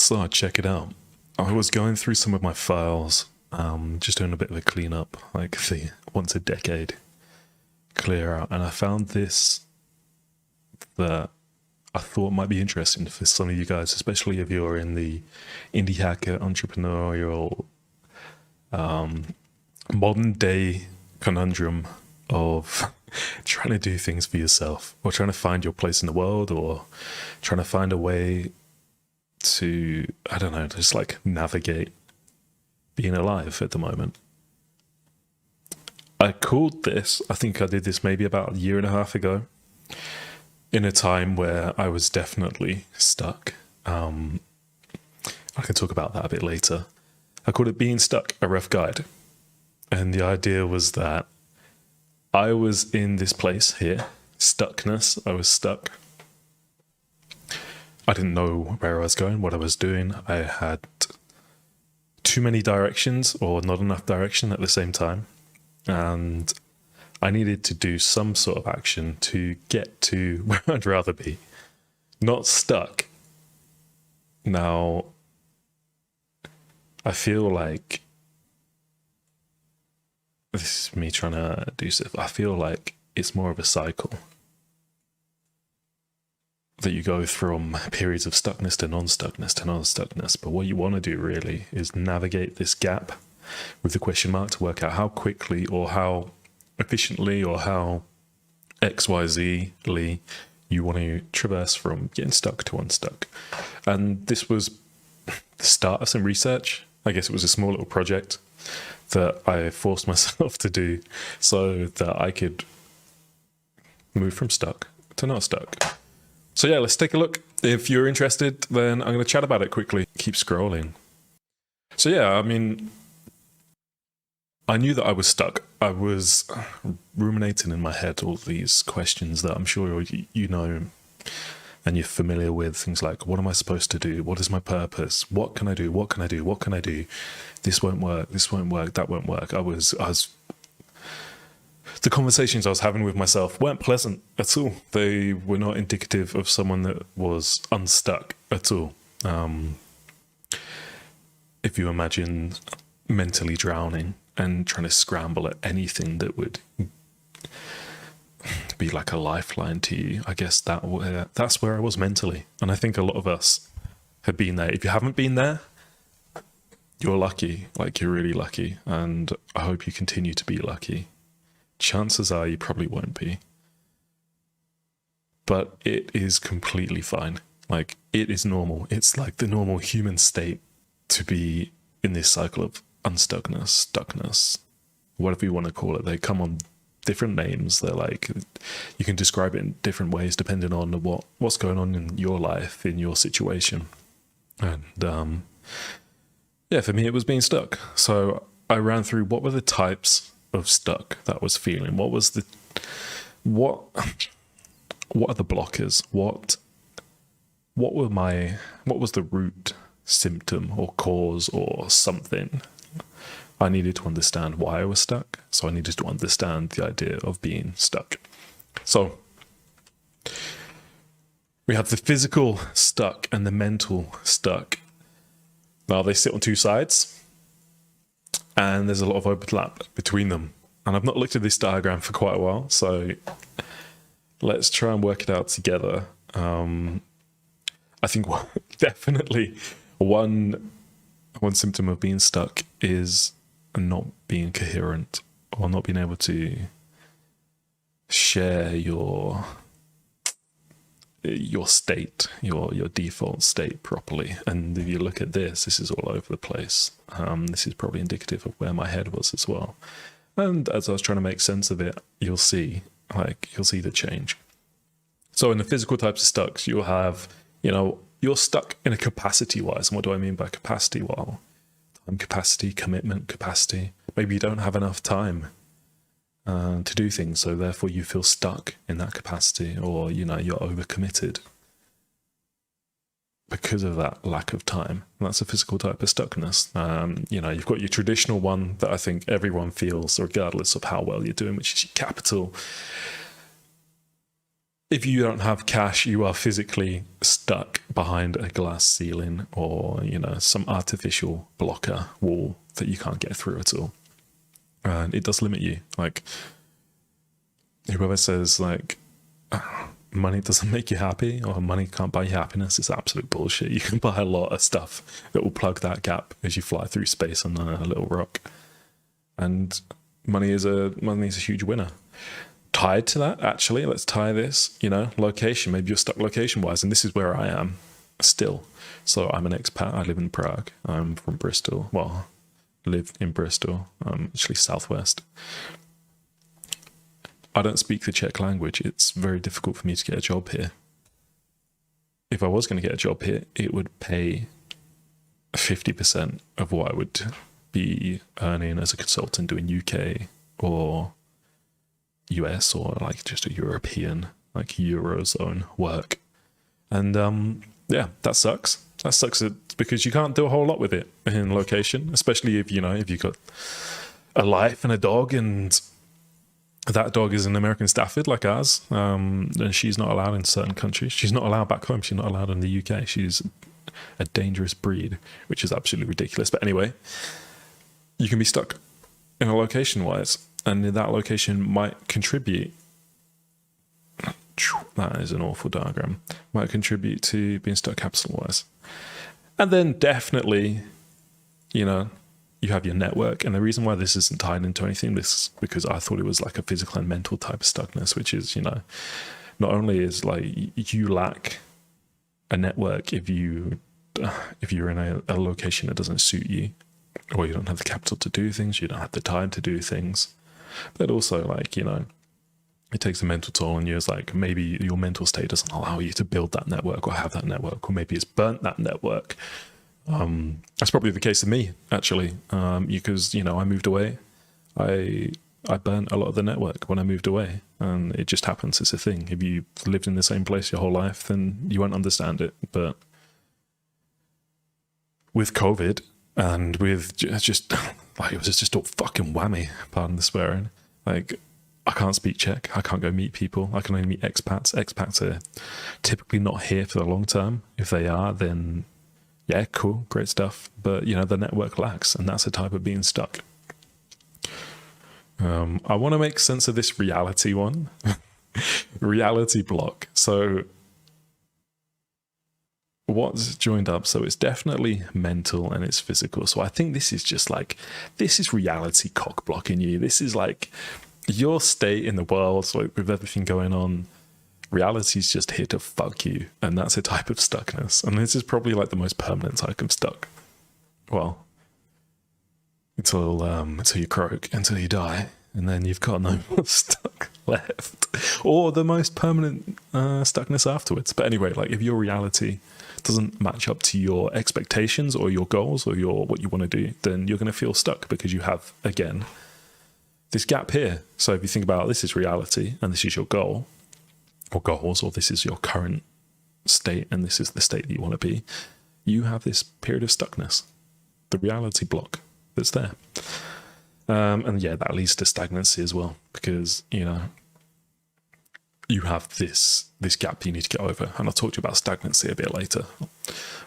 So check it out. I was going through some of my files, just doing a bit of a cleanup, like the once a decade clear out, and I found this that I thought might be interesting for some of you guys, especially if you're in the indie hacker, entrepreneurial, modern day conundrum of trying to do things for yourself, or trying to find your place in the world, or trying to find a way to, I don't know, just like navigate being alive at the moment. I called this, I think I did this maybe about a year and a half ago, in a time where I was definitely stuck. I can talk about that a bit later. I called it Being Stuck, a Rough Guide. And the idea was that I was in this place here, stuckness. I was stuck. I didn't know where I was going, what I was doing. I had too many directions or not enough direction at the same time. And I needed to do some sort of action to get to where I'd rather be, not stuck. Now, I feel like this is me trying to do stuff. I feel like it's more of a cycle that you go from periods of stuckness to non-stuckness to non-stuckness. But what you want to do really is navigate this gap with the question mark to work out how quickly or how efficiently or how XYZ-ly you want to traverse from getting stuck to unstuck. And this was the start of some research. I guess it was a small little project that I forced myself to do so that I could move from stuck to not stuck. So yeah, let's take a look. If you're interested, then I'm going to chat about it quickly. Keep scrolling. So yeah, I mean, I knew that I was stuck. I was ruminating in my head all these questions that I'm sure you know and you're familiar with. Things like, what am I supposed to do? What is my purpose? What can I do? What can I do? What can I do? This won't work. This won't work. That won't work. The conversations I was having with myself weren't pleasant at all. They were not indicative of someone that was unstuck at all. If you imagine mentally drowning and trying to scramble at anything that would be like a lifeline to you, I guess that's where I was mentally. And I think a lot of us have been there. If you haven't been there, you're lucky, like you're really lucky. And I hope you continue to be lucky. Chances are you probably won't be. But it is completely fine. Like, it is normal. It's like the normal human state to be in this cycle of unstuckness, stuckness, whatever you want to call it. They come on different names. They're like, you can describe it in different ways depending on what's going on in your life, in your situation. And yeah, for me it was being stuck. So I ran through what were the types of stuck that I was feeling. What are the blockers? What was the root symptom or cause or something? I needed to understand why I was stuck. So I needed to understand the idea of being stuck. So we have the physical stuck and the mental stuck. Now they sit on two sides and there's a lot of overlap between them. And I've not looked at this diagram for quite a while, so let's try and work it out together. I think definitely one symptom of being stuck is not being coherent or not being able to share your state, your default state properly. And if you look at this is all over the place. This is probably indicative of where my head was as well. And as I was trying to make sense of it, you'll see the change. So in the physical types of stucks, you'll have, you're stuck in a capacity wise. And what do I mean by capacity? Well, time capacity, commitment capacity. Maybe you don't have enough time to do things, so therefore you feel stuck in that capacity, or you're overcommitted because of that lack of time. And that's a physical type of stuckness. You've got your traditional one that I think everyone feels regardless of how well you're doing, which is your capital. if you don't have cash, you are physically stuck behind a glass ceiling or, you know, some artificial blocker wall that you can't get through at all. And it does limit you. Like, whoever says, like, money doesn't make you happy or money can't buy you happiness is absolute bullshit. You can buy a lot of stuff that will plug that gap as you fly through space on a little rock. And money is a huge winner. Tied to that, actually, let's tie this, you know, location. Maybe you're stuck location wise, and this is where I am still. So I'm an expat. I live in Prague. I'm from Bristol. Well, live in Bristol. I'm actually southwest. I don't speak the Czech language. It's very difficult for me to get a job here. If I was going to get a job here, it would pay 50% of what I would be earning as a consultant doing UK or US or like just a European, like Eurozone work. And yeah, that sucks. That sucks because you can't do a whole lot with it in location, especially if, you know, if you've got a life and a dog and that dog is an American Stafford like ours, and she's not allowed in certain countries. She's not allowed back home. She's not allowed in the UK. She's a dangerous breed, which is absolutely ridiculous. But anyway, you can be stuck in a location wise, and that location might contribute. That is an awful diagram. Might contribute to being stuck capital wise. And then definitely, you know, you have your network. And the reason why this isn't tied into anything, this is because I thought it was like a physical and mental type of stuckness, which is, you know, not only is like you lack a network if you're in a location that doesn't suit you, or you don't have the capital to do things, you don't have the time to do things, but also like, you know, it takes a mental toll on you. It's like maybe your mental state doesn't allow you to build that network or have that network, or maybe it's burnt that network. That's probably the case with me, actually, because, you know, I moved away. I burnt a lot of the network when I moved away, and it just happens. It's a thing. If you lived in the same place your whole life, then you won't understand it. But with COVID and with just like, it was just a fucking whammy, pardon the swearing. Like, I can't speak Czech. I can't go meet people. I can only meet expats. Expats are typically not here for the long term. If they are, then yeah, cool, great stuff. But, you know, the network lacks, and that's a type of being stuck. I want to make sense of this reality one. Reality block. So what's joined up? So it's definitely mental and it's physical. So I think this is just like, this is reality cock blocking you. This is like your state in the world, like with everything going on. Reality's just here to fuck you, and that's a type of stuckness. And this is probably like the most permanent type of stuck. Well, until you croak, until you die, and then you've got no more stuck left, or the most permanent stuckness afterwards. But anyway, like if your reality doesn't match up to your expectations or your goals or what you want to do, then you're going to feel stuck because you have, again, this gap here. So if you think about this is reality and this is your goal or goals, or this is your current state and this is the state that you want to be, you have this period of stuckness, the reality block that's there. And yeah, that leads to stagnancy as well, because, you know, you have this gap you need to get over. And I'll talk to you about stagnancy a bit later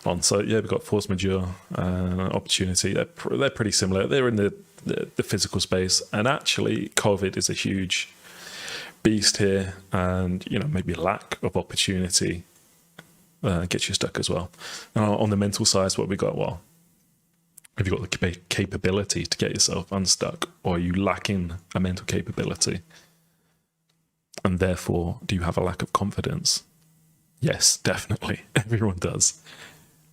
on. So yeah, we've got force majeure and opportunity. They're pretty similar. They're in the physical space. And actually, COVID is a huge beast here, and, you know, maybe lack of opportunity gets you stuck as well. On the mental side, what we got? Well, have you got the capability to get yourself unstuck, or are you lacking a mental capability? And therefore, do you have a lack of confidence? Yes, definitely. Everyone does.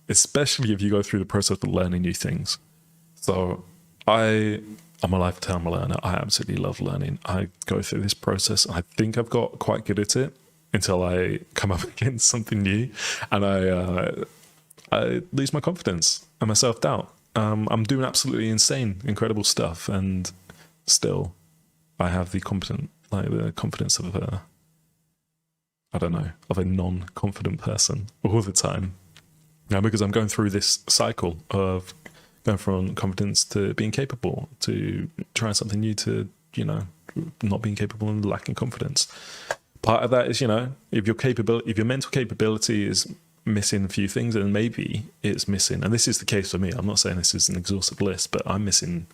Especially if you go through the process of learning new things. So I'm a lifetime learner. I absolutely love learning. I go through this process. I think I've got quite good at it until I come up against something new, and I lose my confidence and my self-doubt. I'm doing absolutely insane, incredible stuff, and still I have the confidence of a non-confident person all the time. Now, because I'm going through this cycle of going from confidence to being capable, to trying something new, to, you know, not being capable and lacking confidence. Part of that is, if your mental capability is missing a few things, then maybe it's missing. And this is the case for me. I'm not saying this is an exhaustive list, but I'm missing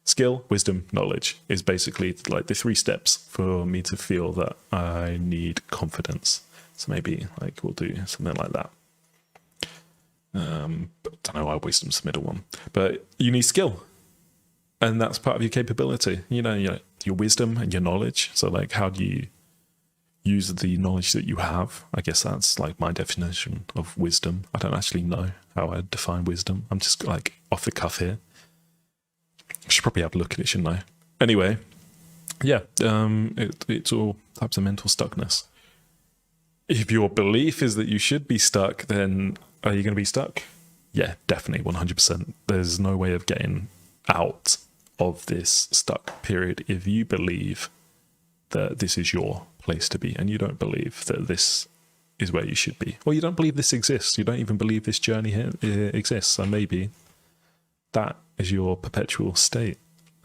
skill, wisdom, knowledge is basically like the 3 steps for me to feel that I need confidence. So maybe like we'll do something like that. But I don't know why wisdom's the middle one, but you need skill, and that's part of your capability. Your wisdom and your knowledge. So like, how do you use the knowledge that you have? I guess that's like my definition of wisdom. I don't actually know how I define wisdom. I'm just like off the cuff here. I should probably have a look at it, shouldn't I? Anyway, yeah, it's all types of mental stuckness. If your belief is that you should be stuck, then are you going to be stuck? Yeah, definitely, 100%. There's no way of getting out of this stuck period if you believe that this is your place to be and you don't believe that this is where you should be, or you don't believe this exists. You don't even believe this journey here exists, and maybe that is your perpetual state,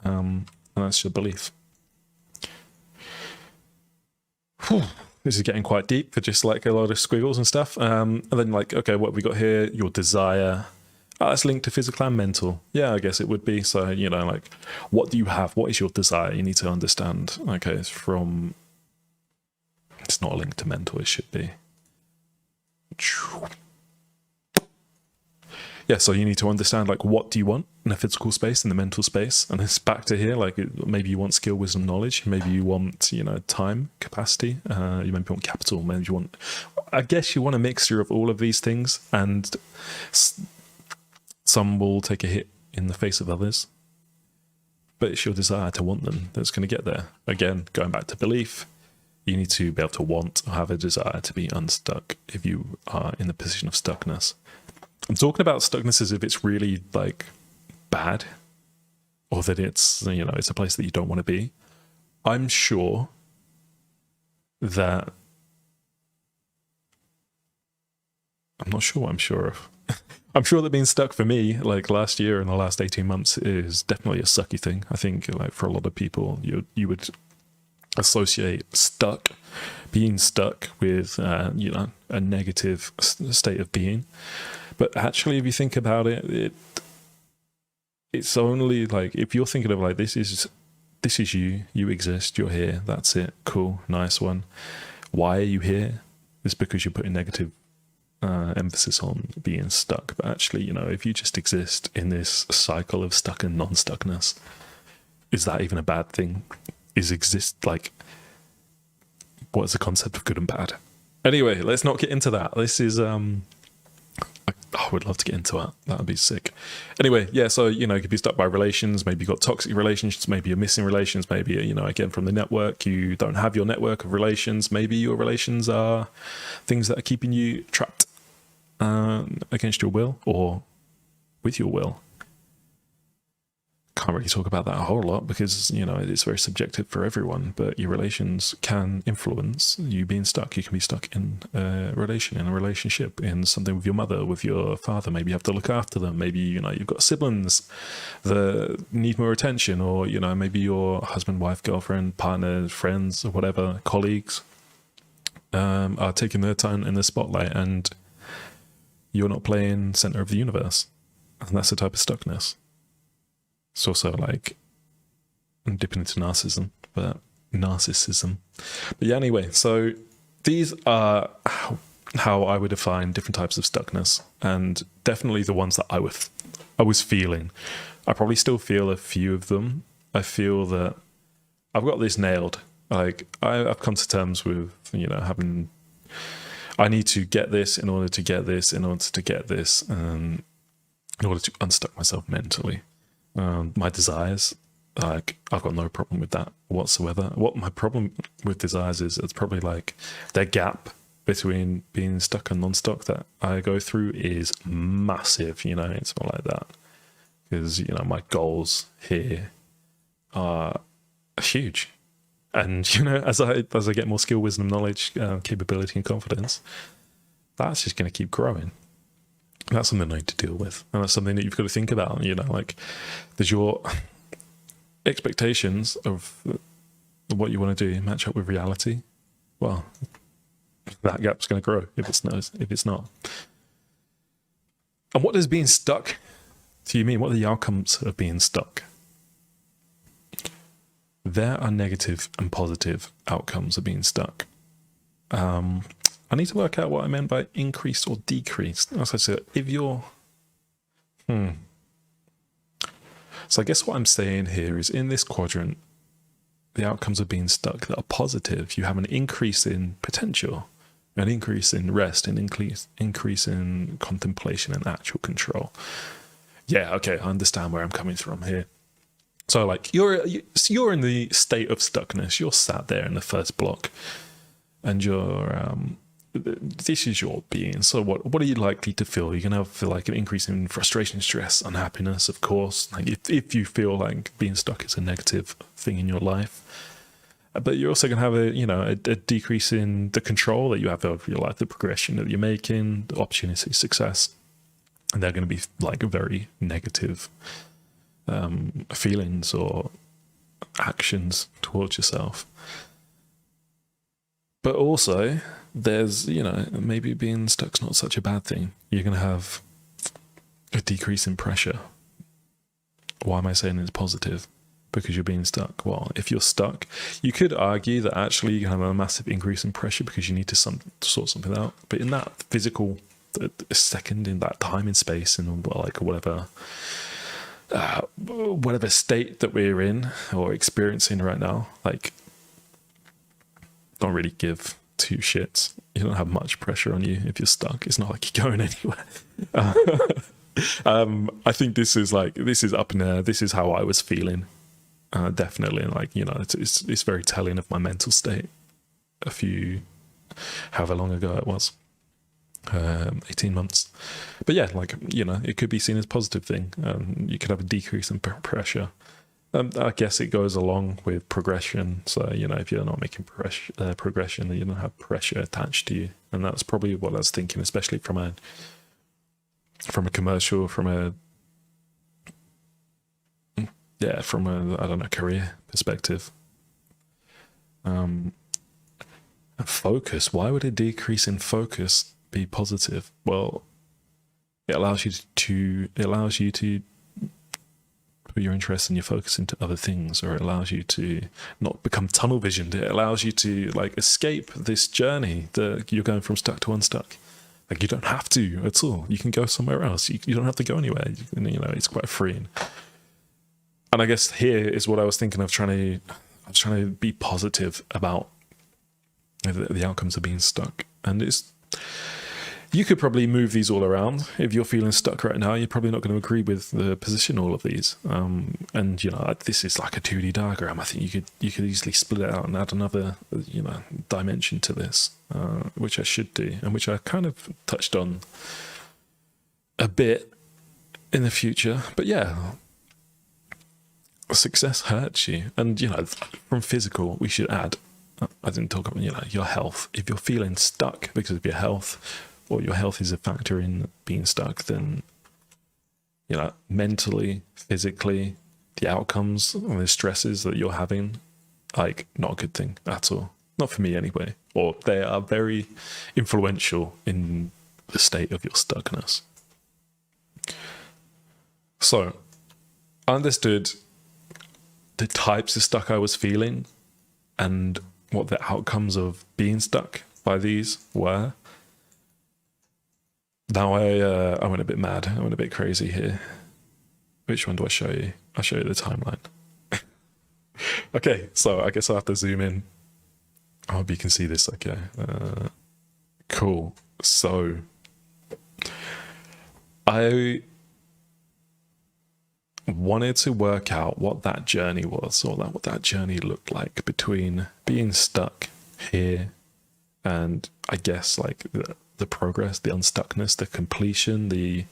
and that's your belief. Whew. This is getting quite deep for just like a lot of squiggles and stuff. And then like, okay, what have we got here? Your desire. Oh, that's linked to physical and mental. Yeah, I guess it would be. So, like, what do you have? What is your desire? You need to understand. Okay, it's not linked to mental, it should be. Yeah, so you need to understand, like, what do you want in a physical space, in the mental space? And it's back to here, like, maybe you want skill, wisdom, knowledge. Maybe you want, time, capacity. You maybe want capital. Maybe you want... I guess you want a mixture of all of these things, and some will take a hit in the face of others. But it's your desire to want them that's going to get there. Again, going back to belief, you need to be able to want or have a desire to be unstuck if you are in the position of stuckness. I'm talking about stuckness as if it's really like bad, or that it's, it's a place that you don't want to be. I'm sure that... I'm not sure what I'm sure of. I'm sure that being stuck for me, like last year and the last 18 months, is definitely a sucky thing. I think like for a lot of people, you would associate being stuck with, a negative state of being. But actually, if you think about it, it's only like, if you're thinking of like, this is you exist, you're here, that's it, cool, nice one. Why are you here? It's because you're putting negative emphasis on being stuck. But actually, if you just exist in this cycle of stuck and non-stuckness, is that even a bad thing? What is the concept of good and bad? Anyway, let's not get into that. This is I would love to get into that. That would be sick. Anyway, yeah, so, you could be stuck by relations. Maybe you've got toxic relationships. Maybe you're missing relations. Maybe, again, from the network, you don't have your network of relations. Maybe your relations are things that are keeping you trapped against your will or with your will. Can't really talk about that a whole lot because, it's very subjective for everyone, but your relations can influence you being stuck. You can be stuck in a relationship, in something with your mother, with your father. Maybe you have to look after them. Maybe, you've got siblings that need more attention, or, maybe your husband, wife, girlfriend, partner, friends, or whatever, colleagues are taking their time in the spotlight and you're not playing center of the universe. And that's the type of stuckness. It's also like, I'm dipping into narcissism. But yeah, anyway, so these are how I would define different types of stuckness, and definitely the ones that I was feeling. I probably still feel a few of them. I feel that I've got this nailed. Like, I've come to terms with, I need to get this in order to get this, in order to get this, in order to unstuck myself mentally. My desires, like, I've got no problem with that whatsoever. What my problem with desires is, it's probably like the gap between being stuck and non-stuck that I go through is massive. It's more like that because my goals here are huge, and as I get more skill, wisdom, knowledge, capability, and confidence, that's just going to keep growing. That's something I need to deal with, and that's something that you've got to think about. Like, does your expectations of what you want to do match up with reality? well, that gap's going to grow if it's not. And what does being stuck to you mean? What are the outcomes of being stuck? There are negative and positive outcomes of being stuck. I need to work out what I meant by increased or decreased. As I said, if you're... So I guess what I'm saying here is in this quadrant, the outcomes of being stuck that are positive, you have an increase in potential, an increase in rest, an increase in contemplation and actual control. Yeah, okay, I understand where I'm coming from here. So like you're in the state of stuckness. You're sat there in the first block, and you're this is your being. So what are you likely to feel? You're gonna feel like an increase in frustration, stress, unhappiness, of course. Like if you feel like being stuck is a negative thing in your life. But you're also going to have a decrease in the control that you have over your life, the progression that you're making, the opportunity, success. And they're going to be like very negative feelings or actions towards yourself. But also, there's, maybe being stuck's not such a bad thing. You're going to have a decrease in pressure. Why am I saying it's positive? Because you're being stuck. Well, if you're stuck, you could argue that actually you have a massive increase in pressure because you need to sort something out. But in that physical second, in that time and space, and like whatever state that we're in or experiencing right now, like, don't really give two shits. You don't have much pressure on you if you're stuck. It's not like you're going anywhere. I think this is up in there. This is how I was feeling. Definitely, like, it's very telling of my mental state. However long ago it was, 18 months. But yeah, like, it could be seen as a positive thing. You could have a decrease in pressure. I guess it goes along with progression. So, if you're not making progression, then you don't have pressure attached to you. And that's probably what I was thinking, especially from a commercial, from a career perspective. Focus. Why would a decrease in focus be positive? Well, it allows you to put your interest and your focus into other things, or it allows you to not become tunnel visioned. It allows you to like escape this journey that you're going from stuck to unstuck. Like, you don't have to at all. You can go somewhere else. You don't have to go anywhere. It's quite freeing. And I guess here is what I was thinking of I was trying to be positive about the outcomes of being stuck. And you could probably move these all around. If you're feeling stuck right now, you're probably not going to agree with the position all of these. And this is like a 2D diagram. I think you could easily split it out and add another dimension to this, which I should do, and which I kind of touched on a bit in the future. But yeah, success hurts you. And from physical, we should add, I didn't talk about your health. If you're feeling stuck because of your health, or your health is a factor in being stuck, then mentally, physically, the outcomes and the stresses that you're having, like, not a good thing at all. Not for me anyway. Or they are very influential in the state of your stuckness. So I understood the types of stuck I was feeling and what the outcomes of being stuck by these were. Now I went a bit mad. I went a bit crazy here. Which one do I show you? I'll show you the timeline. Okay, so I guess I'll have to zoom in. I hope you can see this okay. Cool. So I wanted to work out what that journey was, or what that journey looked like between being stuck here and I guess like the progress, the unstuckness, the completion, the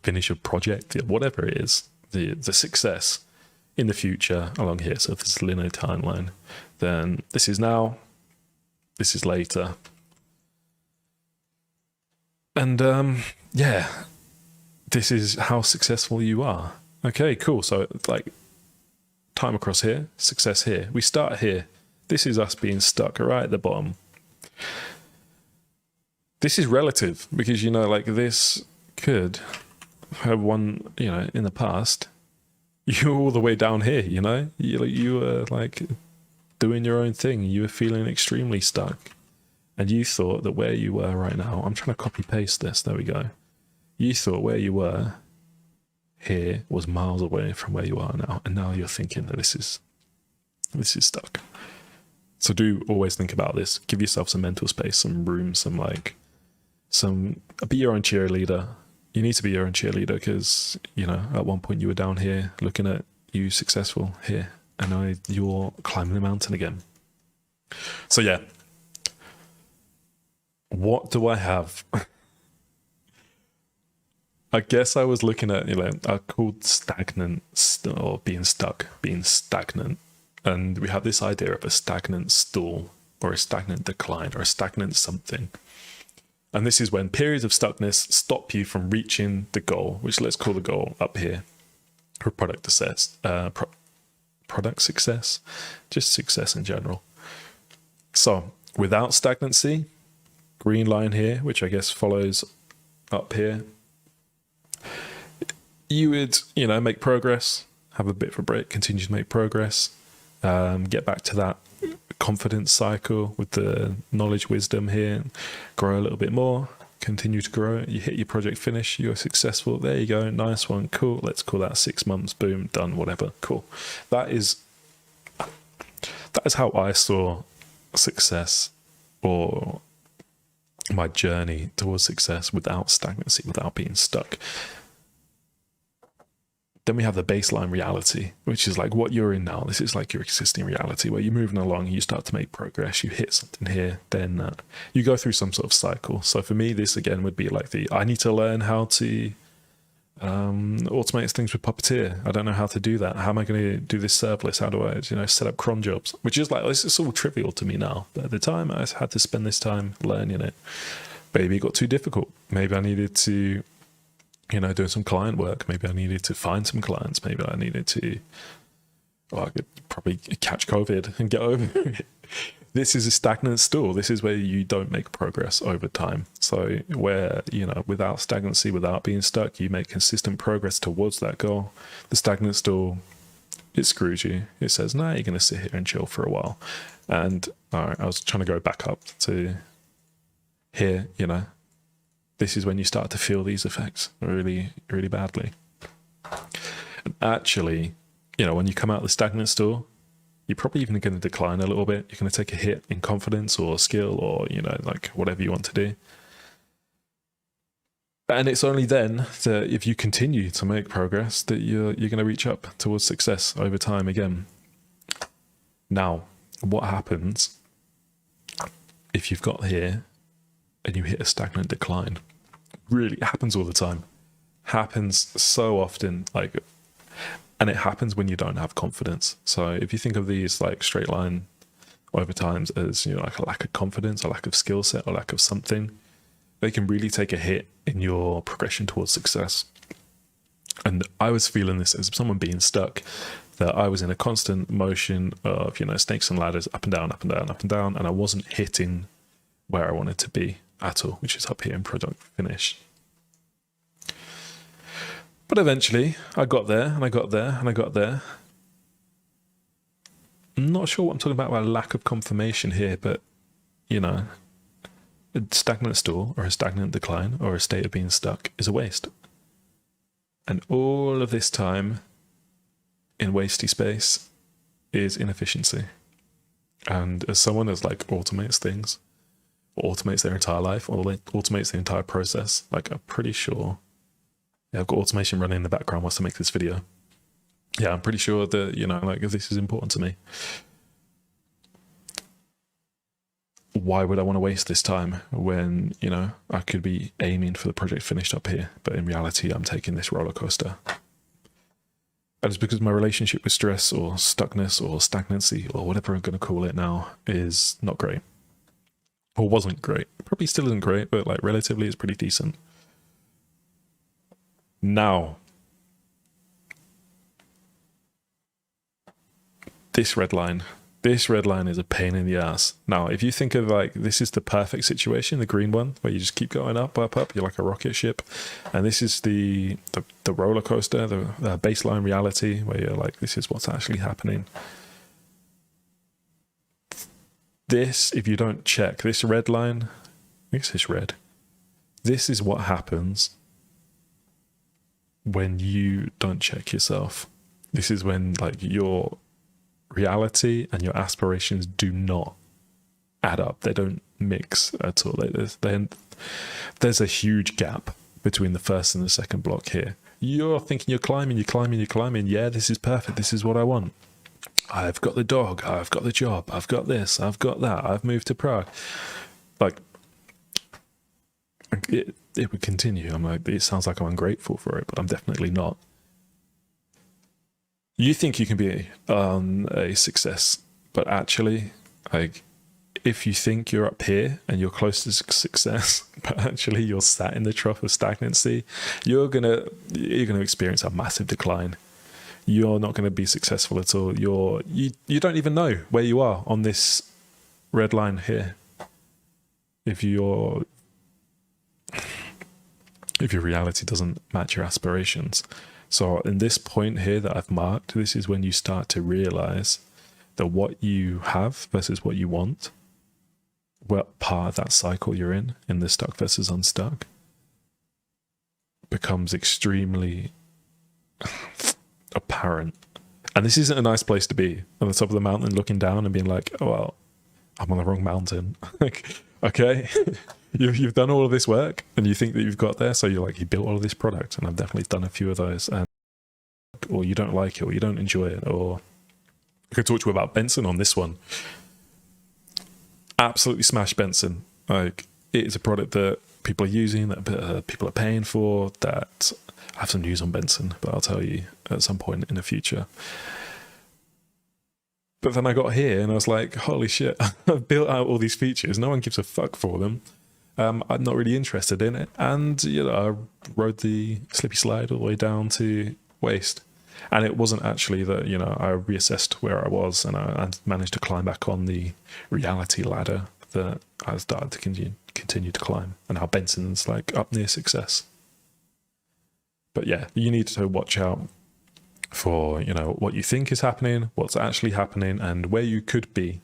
finish of project, whatever it is, the success in the future along here. So if it's a linear timeline, then this is now, this is later. And yeah, this is how successful you are. Okay, cool. So like time across here, success here. We start here. This is us being stuck right at the bottom. This is relative because, you know, like this could have one, you know, in the past, you were all the way down here, you know, you were like doing your own thing. You were feeling extremely stuck. And you thought that where you were right now, I'm trying to copy paste this. There we go. You thought where you were here was miles away from where you are now. And now you're thinking that this is stuck. So do always think about this. Give yourself some mental space, some room, be your own cheerleader. You need to be your own cheerleader because, you know, at one point you were down here looking at you successful here. And now you're climbing the mountain again. So yeah. What do I have? I guess I was looking at, you know, I called stagnant or being stuck, being stagnant. And we have this idea of a stagnant stall or a stagnant decline or a stagnant something. And this is when periods of stuckness stop you from reaching the goal, which let's call the goal up here, or product success, product success, just success in general. So without stagnancy, green line here, which I guess follows up here, you would, you know, make progress, have a bit of a break, continue to make progress, get back to that confidence cycle with the knowledge, wisdom here, grow a little bit more, continue to grow. You hit your project finish, you're successful. There you go. Nice one. Cool. Let's call that 6 months. Boom. Done. Whatever. Cool. That is how I saw success, or my journey towards success, without stagnancy, without being stuck. Then we have the baseline reality, which is like what you're in now. This is like your existing reality where you're moving along, you start to make progress, you hit something here, then you go through some sort of cycle. So for me, this again would be like I need to learn how to automate things with Puppeteer. I don't know how to do that. How am I going to do this serverless? How do I, you know, set up cron jobs? Which is like, this is all trivial to me now. But at the time, I had to spend this time learning it. Maybe it got too difficult. Maybe I needed to, you know, do some client work. Maybe I needed to find some clients. Maybe I needed to, I could probably catch COVID and get over it. This is a stagnant stall. This is where you don't make progress over time. So where, you know, without stagnancy, without being stuck, you make consistent progress towards that goal. The stagnant stall, it screws you. It says, no, you're going to sit here and chill for a while. And all right, I was trying to go back up to here, you know, this is when you start to feel these effects really, really badly. And actually, you know, when you come out of the stagnant stall, you're probably even going to decline a little bit. You're going to take a hit in confidence or skill or, you know, like whatever you want to do. And it's only then that if you continue to make progress that you're going to reach up towards success over time again. Now, what happens if you've got here and you hit a stagnant decline? Really, it happens all the time. Happens so often, like, and it happens when you don't have confidence. So if you think of these like straight line over times as, you know, like a lack of confidence, a lack of skill set, or lack of something, they can really take a hit in your progression towards success. And I was feeling this as someone being stuck, that I was in a constant motion of, you know, snakes and ladders, up and down, up and down, up and down, and I wasn't hitting where I wanted to be at all, which is up here in product finish. But eventually I got there and I got there and I got there. I'm not sure what I'm talking about by lack of confirmation here, but, you know, a stagnant stall or a stagnant decline or a state of being stuck is a waste. And all of this time in wasty space is inefficiency. And as someone that's like automates things, or automates their entire life, or automates the entire process, like I'm pretty sure, yeah, I've got automation running in the background whilst I make this video. Yeah, I'm pretty sure that, you know, like this is important to me. Why would I want to waste this time when, you know, I could be aiming for the project finished up here, but in reality, I'm taking this roller coaster. And it's because my relationship with stress or stuckness or stagnancy or whatever I'm going to call it now is not great. Or wasn't great. Probably still isn't great, but like relatively it's pretty decent. Now, this red line, This red line is a pain in the ass. Now, if you think of like, this is the perfect situation, the green one, where you just keep going up, up, up, you're like a rocket ship. And this is the roller coaster, the baseline reality, where you're like, this is what's actually happening. This, if you don't check this red line, I think it's red. This is what happens when you don't check yourself. This is when like your reality and your aspirations do not add up. They don't mix at all. There's a huge gap between the first and the second block here. You're thinking you're climbing. Yeah, this is perfect. This is what I want. I've got the dog. I've got the job. I've got this. I've got that. I've moved to Prague. Like, it would continue. I'm like, it sounds like I'm ungrateful for it, but I'm definitely not. You think you can be a success, but actually, like, if you think you're up here and you're close to success, but actually you're sat in the trough of stagnancy, you're gonna experience a massive decline. You're not going to be successful at all. You don't even know where you are on this red line here. If your reality doesn't match your aspirations. So in this point here that I've marked, this is when you start to realize that what you have versus what you want, what part of that cycle you're in the stuck versus unstuck, becomes extremely apparent. And this isn't a nice place to be, on the top of the mountain looking down and being like, oh well, I'm on the wrong mountain. Like, okay, you've done all of this work and you think that you've got there, so you're like, you built all of this product, and I've definitely done a few of those, and or you don't like it, or you don't enjoy it. Or I could talk to you about Benson on this one. Absolutely smash Benson. Like, it is a product that people are using, that people are paying for. That I have some news on Benson, but I'll tell you at some point in the future. But then I got here and I was like, holy shit, I've built out all these features. No one gives a fuck for them. I'm not really interested in it. And, you know, I rode the slippy slide all the way down to waste. And it wasn't actually that, you know, I reassessed where I was and I managed to climb back on the reality ladder that I started to continue to climb. And now Benson's like up near success. But yeah, you need to watch out for, you know, what you think is happening, what's actually happening, and where you could be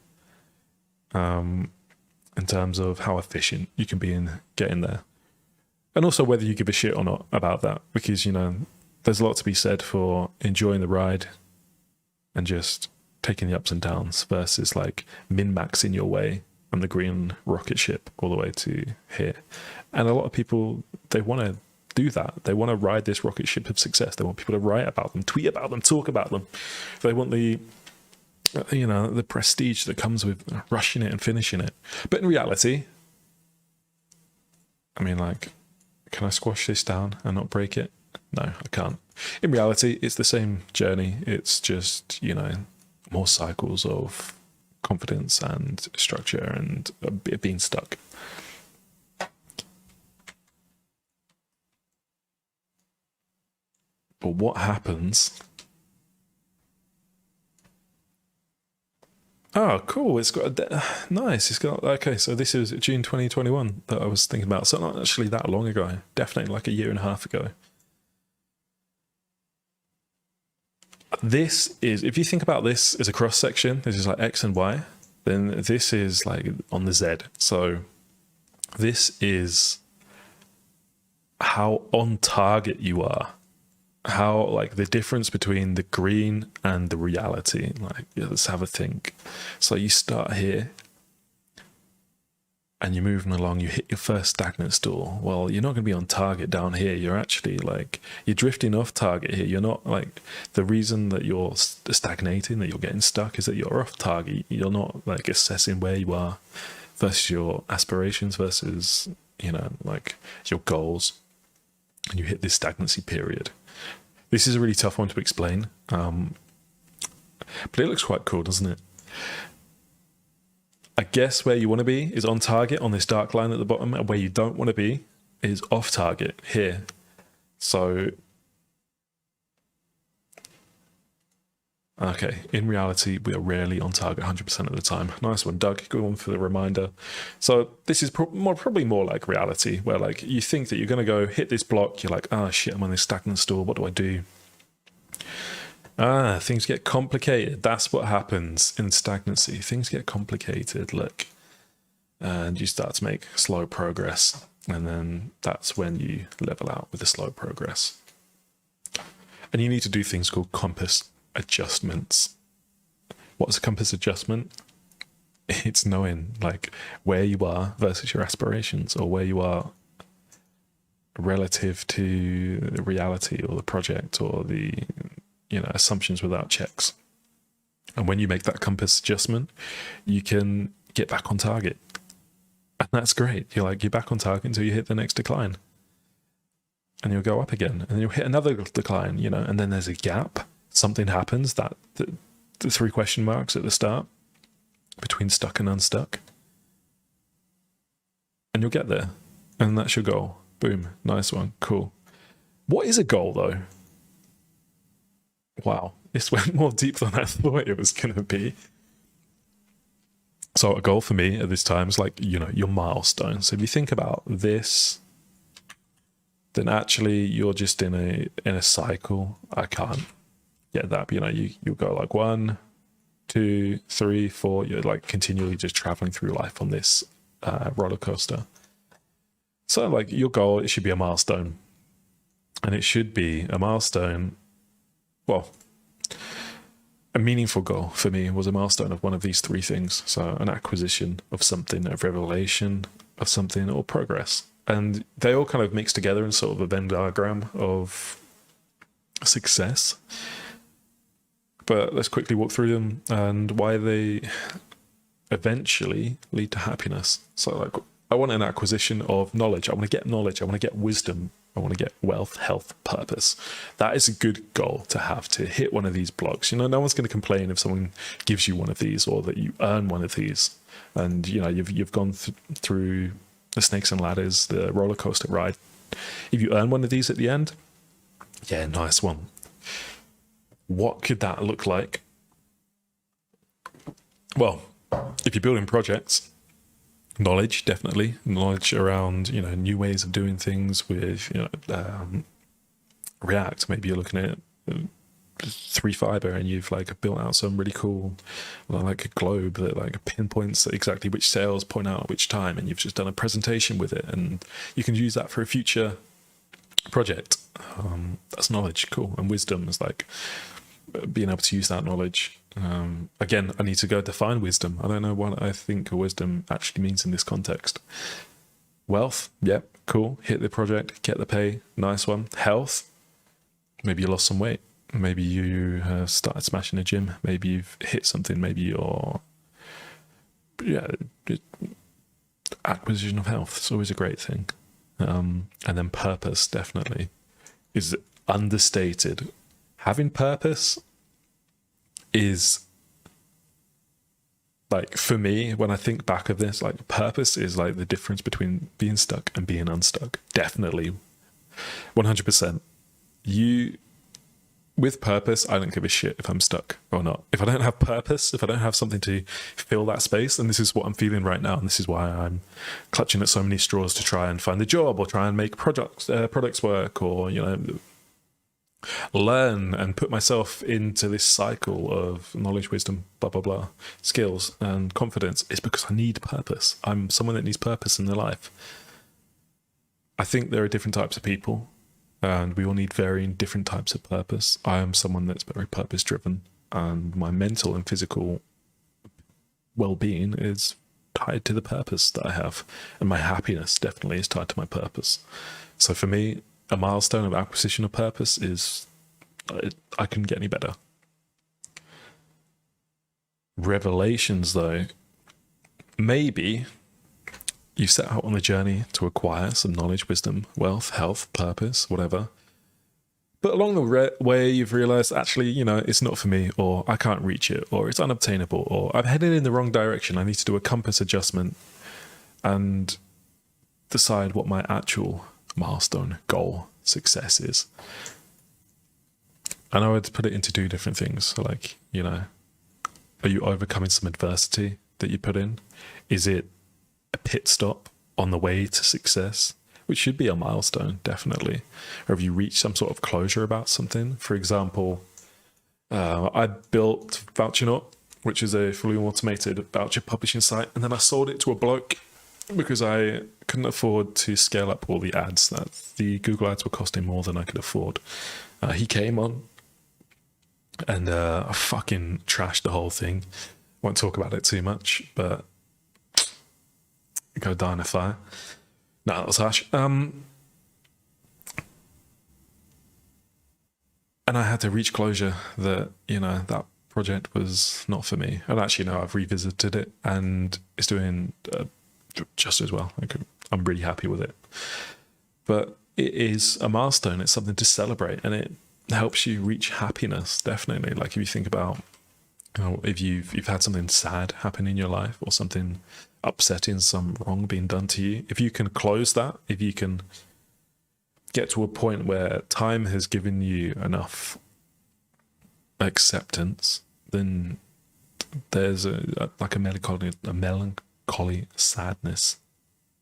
in terms of how efficient you can be in getting there. And also whether you give a shit or not about that, because, you know, there's a lot to be said for enjoying the ride and just taking the ups and downs versus like min-maxing your way on the green rocket ship all the way to here. And a lot of people, they want to do that. They want to ride this rocket ship of success. They want people to write about them, tweet about them, talk about them. They want the, you know, the prestige that comes with rushing it and finishing it. But in reality, I mean, like, can I squash this down and not break it? No, I can't. In reality, it's the same journey. It's just, you know, more cycles of confidence and structure and being stuck. But what happens? Oh, cool. It's got nice. It's got, okay, so this is June 2021 that I was thinking about. So not actually that long ago. Definitely like a year and a half ago. This is, if you think about this as a cross section, this is like X and Y, then this is like on the Z. So this is how on target you are. How, like, the difference between the green and the reality. Like, yeah, let's have a think. So you start here and you're moving along, you hit your first stagnant stall. Well, you're not going to be on target down here. You're actually like, you're drifting off target here. You're not like, the reason that you're stagnating, that you're getting stuck, is that you're off target. You're not like assessing where you are versus your aspirations versus, you know, like your goals. And you hit this stagnancy period. This is a really tough one to explain, but it looks quite cool, doesn't it? I guess where you want to be is on target on this dark line at the bottom, and where you don't want to be is off target here. So Okay, in reality, we are rarely on target 100% of the time. Nice one, Doug. Good one for the reminder. So this is probably more like reality, where like you think that you're going to go hit this block. You're like, oh shit, I'm on this stagnant store. What do I do? Things get complicated. That's what happens in stagnancy. Things get complicated. Look, and you start to make slow progress. And then that's when you level out with the slow progress. And you need to do things called compass adjustments. What's a compass adjustment? It's knowing like where you are versus your aspirations, or where you are relative to the reality or the project or the assumptions without checks. And when you make that compass adjustment, you can get back on target. And that's great. You're back on target until you hit the next decline. And you'll go up again, and then you'll hit another decline, and then there's a gap. Something happens, that the 3 question marks at the start between stuck and unstuck. And you'll get there. And that's your goal. Boom. Nice one. Cool. What is a goal, though? Wow. This went more deep than I thought it was going to be. So a goal for me at this time is your milestone. So if you think about this, then actually you're just in a cycle. I can't get that, but you'll go 1, 2, 3, 4. You're continually just traveling through life on this roller coaster. So your goal, it should be a milestone, and it should be a milestone. Well, a meaningful goal for me was a milestone of one of these 3 things. So an acquisition of something, a revelation of something, or progress. And they all kind of mix together in sort of a Venn diagram of success. But let's quickly walk through them and why they eventually lead to happiness. So I want an acquisition of knowledge. I want to get knowledge. I want to get wisdom. I want to get wealth, health, purpose. That is a good goal to have, to hit one of these blocks. No one's going to complain if someone gives you one of these, or that you earn one of these. And, you've gone through the snakes and ladders, the roller coaster ride. If you earn one of these at the end, yeah, nice one. What could that look like? Well, if you're building projects, knowledge, definitely. Knowledge around, new ways of doing things with, React. Maybe you're looking at 3Fiber and you've built out some really cool a globe that pinpoints exactly which cells point out at which time, and you've just done a presentation with it, and you can use that for a future project. That's knowledge. Cool. And wisdom is being able to use that knowledge. Again, I need to go define wisdom. I don't know what I think wisdom actually means in this context. Wealth, yep, cool. Hit the project, get the pay, nice one. Health, maybe you lost some weight. Maybe you have started smashing a gym. Maybe you've hit something. Maybe you're, acquisition of health is always a great thing. And then purpose, definitely, is understated. Having purpose is, for me, when I think back of this, purpose is the difference between being stuck and being unstuck. Definitely. 100%. With purpose, I don't give a shit if I'm stuck or not. If I don't have purpose, if I don't have something to fill that space, and this is what I'm feeling right now, and this is why I'm clutching at so many straws to try and find a job, or try and make products work, or learn and put myself into this cycle of knowledge, wisdom, blah blah blah, skills and confidence, is because I need purpose. I'm someone that needs purpose in their life. I think there are different types of people, and we all need varying different types of purpose. I am someone that's very purpose driven, and my mental and physical well-being is tied to the purpose that I have, and my happiness definitely is tied to my purpose. So for me, a milestone of acquisition of purpose is, I couldn't get any better. Revelations, though, maybe you set out on the journey to acquire some knowledge, wisdom, wealth, health, purpose, whatever. But along the way, you've realized, actually, it's not for me, or I can't reach it, or it's unobtainable, or I'm headed in the wrong direction. I need to do a compass adjustment and decide what my actual milestone, goal, success is. And I would put it into two different things. So like, you know, are you overcoming some adversity that you put in? Is it a pit stop on the way to success, which should be a milestone, definitely? Or have you reached some sort of closure about something? For example, I built VoucherNaut, which is a fully automated voucher publishing site, and then I sold it to a bloke because I couldn't afford to scale up all the ads. That the Google ads were costing more than I could afford. He came on and I fucking trashed the whole thing. Won't talk about it too much, but go die in a fire. No, that was harsh. And I had to reach closure that, you know, that project was not for me. And actually, no, I've revisited it and it's doing just as well. I'm really happy with it. But it is a milestone. It's something to celebrate, and it helps you reach happiness, definitely. Like if you think about, you know, if you've had something sad happen in your life or something upsetting, some wrong being done to you, if you can close that, if you can get to a point where time has given you enough acceptance, then there's a melancholy sadness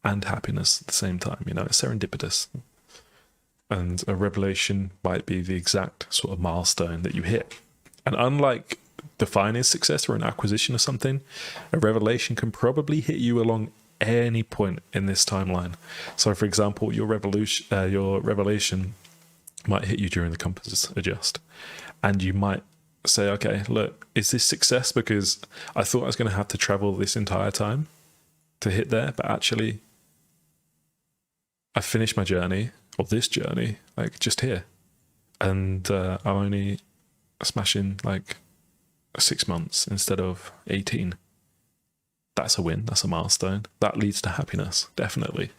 and happiness at the same time. You know, it's serendipitous. And a revelation might be the exact sort of milestone that you hit. And unlike defining success or an acquisition of something, a revelation can probably hit you along any point in this timeline. So, for example, your revelation might hit you during the compass adjust, and you might say, "Okay, look, is this success? Because I thought I was going to have to travel this entire time to hit there, but actually, I finished my journey." Or this journey, like just here, and I'm only smashing like 6 months instead of 18. That's a win. That's a milestone. That leads to happiness, definitely.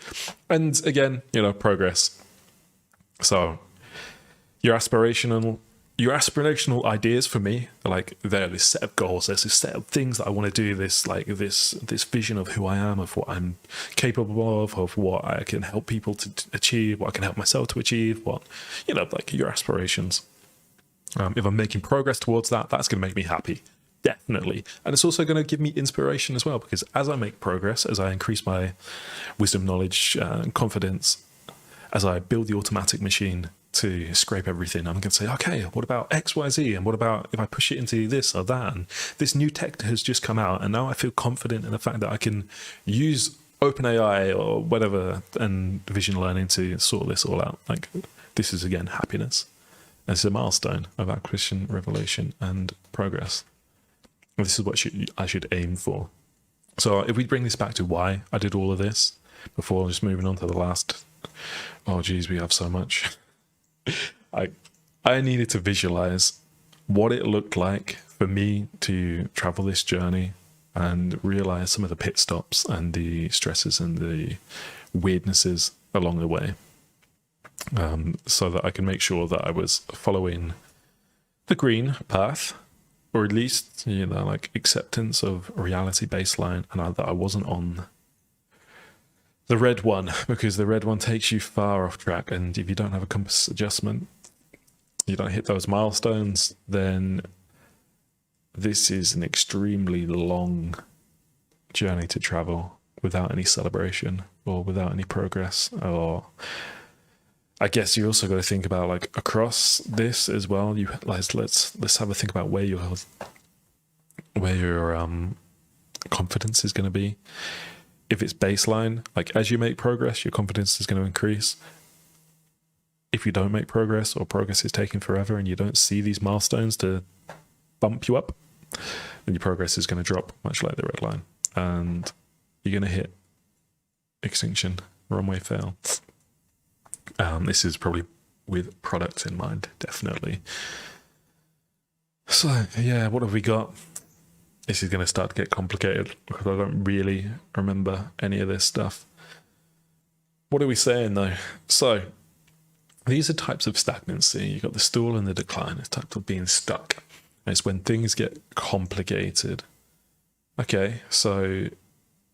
And again, you know, progress. So your aspirational ideas for me are like, they're this set of goals, there's this set of things that I want to do, this vision of who I am, of what I'm capable of what I can help people to achieve, what I can help myself to achieve, what, you know, like your aspirations. If I'm making progress towards that, that's going to make me happy, definitely. And it's also going to give me inspiration as well, because as I make progress, as I increase my wisdom, knowledge, and confidence, as I build the automatic machine to scrape everything, I'm going to say, okay, what about X, Y, Z? And what about if I push it into this or that? And this new tech has just come out, and now I feel confident in the fact that I can use OpenAI or whatever and vision learning to sort this all out. Like, this is, again, happiness. And it's a milestone of acquisition, revelation, and progress. And this is what I should aim for. So if we bring this back to why I did all of this, before just moving on to the last, oh geez, we have so much. I needed to visualize what it looked like for me to travel this journey and realize some of the pit stops and the stresses and the weirdnesses along the way, so that I can make sure that I was following the green path, or at least, you know, like acceptance of reality baseline, and that I wasn't on the red one, because the red one takes you far off track. And if you don't have a compass adjustment, you don't hit those milestones, then this is an extremely long journey to travel without any celebration or without any progress. Or I guess you also got to think about, like, across this as well, you let's have a think about where your confidence is going to be. If it's baseline, like as you make progress, your confidence is going to increase. If you don't make progress, or progress is taking forever and you don't see these milestones to bump you up, then your progress is going to drop, much like the red line. And you're going to hit extinction, runway fail. This is probably with products in mind, definitely. So, yeah, what have we got? This is going to start to get complicated because I don't really remember any of this stuff. What are we saying, though? So, these are types of stagnancy. You've got the stall and the decline. It's types of being stuck. And it's when things get complicated. Okay, so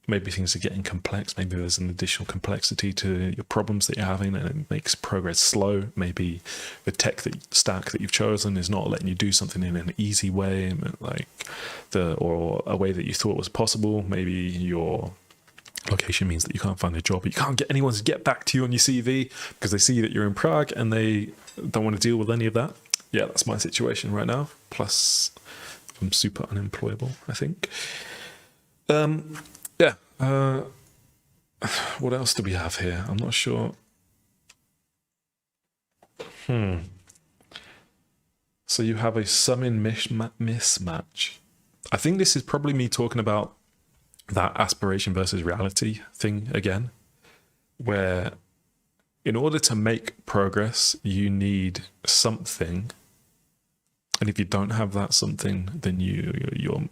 maybe things are getting complex. Maybe there's an additional complexity to your problems that you're having, and it makes progress slow. Maybe the stack that you've chosen is not letting you do something in an easy way, like or a way that you thought was possible. Maybe your location means that you can't find a job, but you can't get anyone to get back to you on your CV because they see that you're in Prague and they don't want to deal with any of that. Yeah, that's my situation right now. Plus, I'm super unemployable, I think. Yeah. What else do we have here? I'm not sure. So you have a summon mismatch. I think this is probably me talking about that aspiration versus reality thing again, where in order to make progress, you need something. And if you don't have that something, then your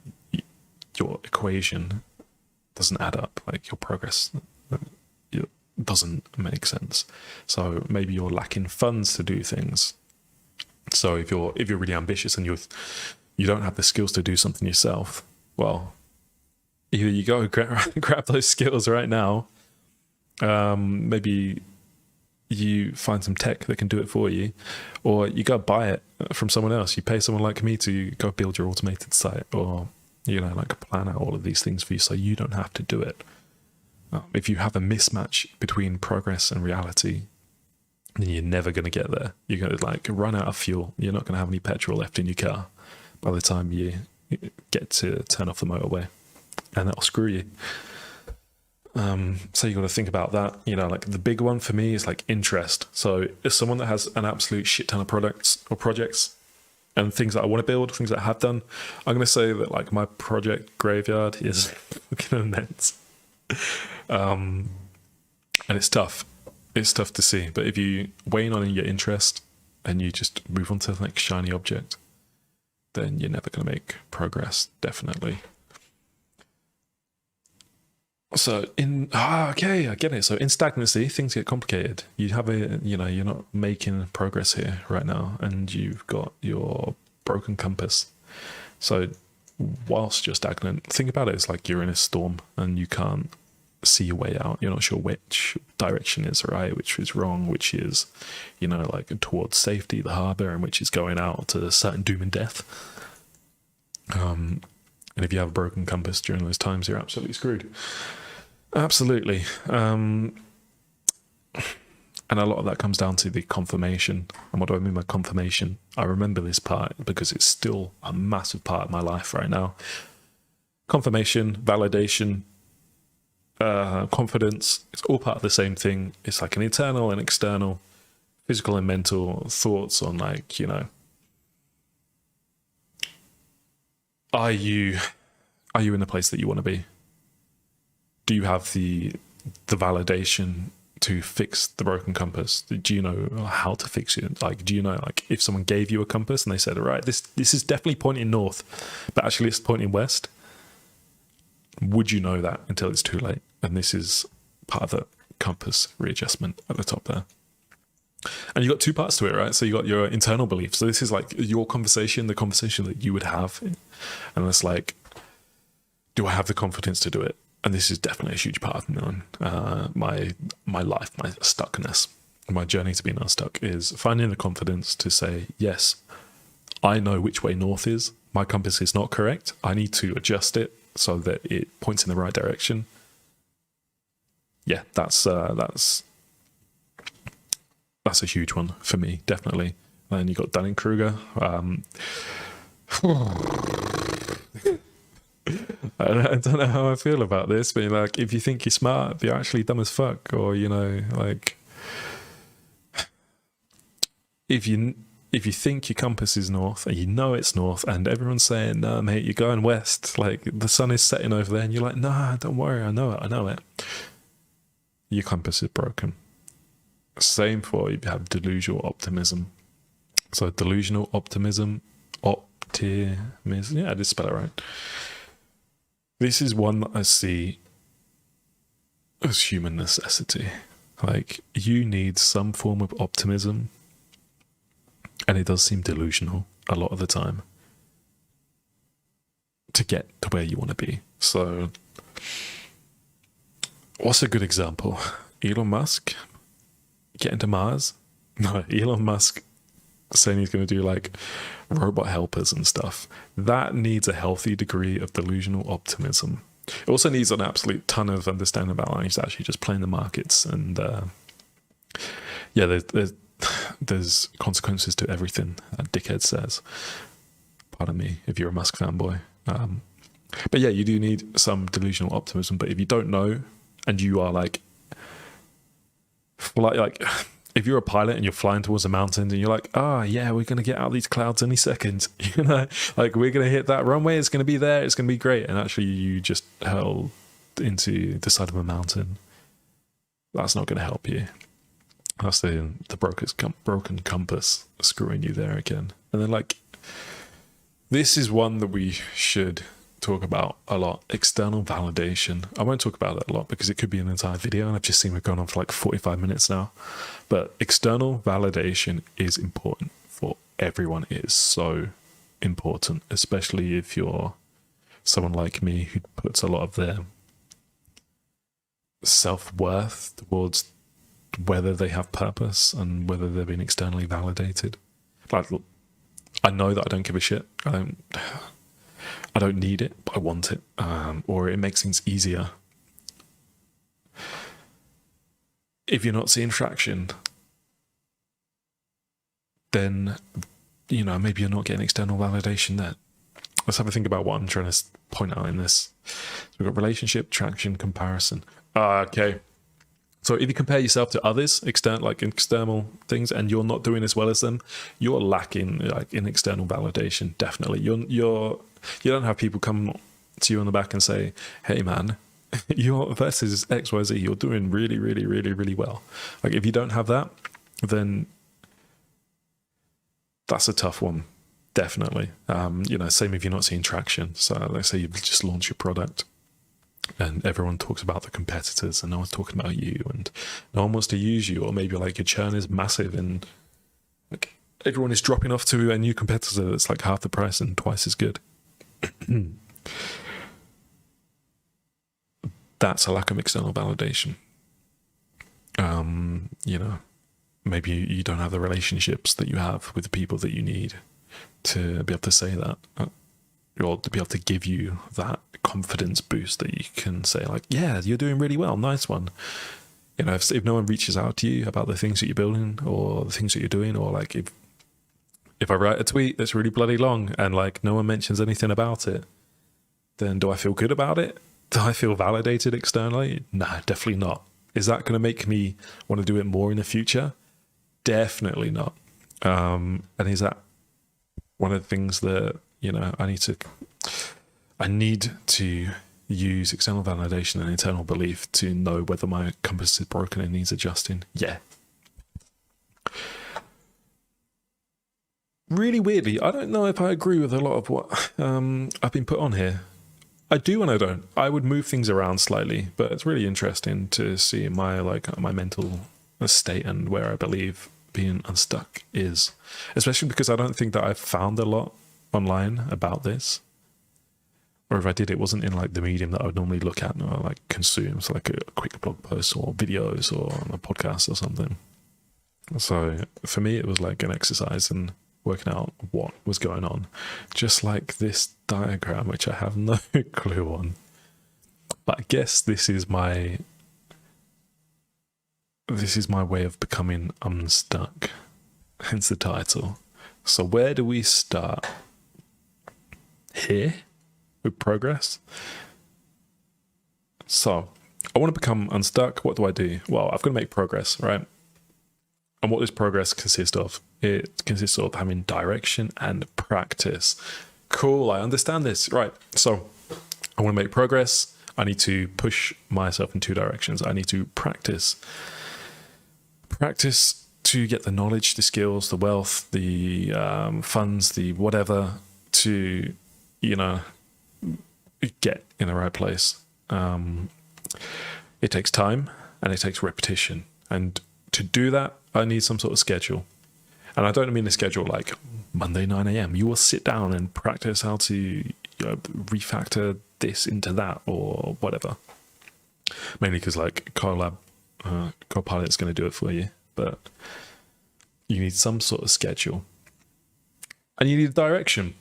equation doesn't add up. Like your progress doesn't make sense. So maybe you're lacking funds to do things. So if you're really ambitious and you don't have the skills to do something yourself, well, either you go grab those skills right now. Maybe you find some tech that can do it for you, or you go buy it from someone else. You pay someone like me to go build your automated site, or like plan out all of these things for you so you don't have to do it. If you have a mismatch between progress and reality, then you're never going to get there. You're going to run out of fuel. You're not going to have any petrol left in your car by the time you get to turn off the motorway, and that'll screw you. So you got to think about that. Like the big one for me is like interest. So as someone that has an absolute shit ton of products or projects and things that I want to build, things that I have done, I'm going to say that like my project graveyard is fucking immense. And it's tough. It's tough to see. But if you wane on in your interest and you just move on to the next shiny object, then you're never going to make progress, definitely. So okay, I get it. So in stagnancy, things get complicated. You have you're not making progress here right now, and you've got your broken compass. So whilst you're stagnant, think about it. It's like you're in a storm and you can't see your way out. You're not sure which direction is right, which is wrong, which is, like towards safety, the harbor, and which is going out to certain doom and death. And if you have a broken compass during those times, you're absolutely screwed. Absolutely. And a lot of that comes down to the confirmation. And what do I mean by confirmation? I remember this part because it's still a massive part of my life right now. Confirmation, validation, confidence, it's all part of the same thing. It's like an internal and external, physical and mental thoughts on are you in the place that you want to be? Do you have the validation to fix the broken compass? Do you know how to fix it? Like, do you know, like, if someone gave you a compass and they said, all right, this is definitely pointing north, but actually it's pointing west? Would you know that until it's too late? And this is part of the compass readjustment at the top there. And you got two parts to it, right? So you got your internal belief. So this is like your conversation, the conversation that you would have. And it's like, do I have the confidence to do it? And this is definitely a huge part of my life, my stuckness. My journey to being unstuck is finding the confidence to say, yes, I know which way north is. My compass is not correct. I need to adjust it so that it points in the right direction. Yeah, that's a huge one for me, definitely. And then you got Dunning-Kruger. I don't know how I feel about this, but like, if you think you're smart, you're actually dumb as fuck, or like, if you think your compass is north and you know it's north, and everyone's saying, "No, mate, you're going west," like the sun is setting over there, and you're like, "Nah, don't worry, I know it." Your compass is broken. Same for you have delusional optimism. So delusional optimism. Yeah, I did spell it right. This is one that I see as human necessity. Like, you need some form of optimism, and it does seem delusional a lot of the time, to get to where you want to be. So What's a good example? Elon Musk getting to Mars? No, Elon Musk saying he's going to do like robot helpers and stuff. That needs a healthy degree of delusional optimism. It also needs an absolute ton of understanding about how he's actually just playing the markets. And yeah, there's consequences to everything that dickhead says. Pardon me if you're a Musk fanboy. But yeah, you do need some delusional optimism. But if you don't know, and you are like if you're a pilot and you're flying towards the mountains and you're like, yeah, we're going to get out of these clouds any second, you know, like we're going to hit that runway, it's going to be there, it's going to be great. And actually you just hurl into the side of a mountain. That's not going to help you. That's the broken compass screwing you there again. And then like, this is one that we should talk about a lot. External validation. I won't talk about it a lot because it could be an entire video, and I've just seen we've gone on for like 45 minutes now. But external validation is important for everyone. It is so important, especially if you're someone like me who puts a lot of their self-worth towards whether they have purpose and whether they're being externally validated. Like, I know that I don't give a shit. I don't need it, but I want it, or it makes things easier. If you're not seeing traction, then, you know, maybe you're not getting external validation there. Let's have a think about what I'm trying to point out in this. So we've got relationship, traction, comparison. Okay. So if you compare yourself to others, external things, and you're not doing as well as them, you're lacking like in external validation. Definitely, you don't have people come to you on the back and say, "Hey, man, you're versus XYZ. You're doing really, really, really, really well." Like if you don't have that, then that's a tough one. Definitely, you know, same if you're not seeing traction. So let's say you've just launched your product, and everyone talks about the competitors and no one's talking about you, and no one wants to use you, or maybe like your churn is massive and like everyone is dropping off to a new competitor that's like half the price and twice as good. That's a lack of external validation. You know, maybe you don't have the relationships that you have with the people that you need to be able to say that, or to be able to give you that confidence boost that you can say like, yeah, you're doing really well, nice one. You know, if no one reaches out to you about the things that you're building or the things that you're doing, or like if I write a tweet that's really bloody long and like no one mentions anything about it, then do I feel good about it? Do I feel validated externally? Nah, definitely not. Is that going to make me want to do it more in the future? Definitely not. And is that one of the things that, you know, I need to use external validation and internal belief to know whether my compass is broken and needs adjusting? Yeah. Really weirdly, I don't know if I agree with a lot of what I've been put on here. I do and I don't. I would move things around slightly, but it's really interesting to see my mental state and where I believe being unstuck is, especially because I don't think that I've found a lot online about this, or if I did, it wasn't in like the medium that I would normally look at or like consume, so like a quick blog post or videos or a podcast or something. So for me, it was like an exercise in working out what was going on, just like this diagram, which I have no clue on. But I guess this is my way of becoming unstuck, hence the title. So where do we start? Here with progress. So I want to become unstuck. What do? Well, I've got to make progress, right? And what does progress consist of? It consists of having direction and practice. Cool, I understand this. Right, so I want to make progress. I need to push myself in two directions. I need to practice. Practice to get the knowledge, the skills, the wealth, the funds, the whatever to, you know, get in the right place. It takes time and it takes repetition. And to do that, I need some sort of schedule. And I don't mean a schedule like Monday 9 a.m. You will sit down and practice how to refactor this into that or whatever. mainly because like Copilot's going to do it for you, but you need some sort of schedule, and you need direction.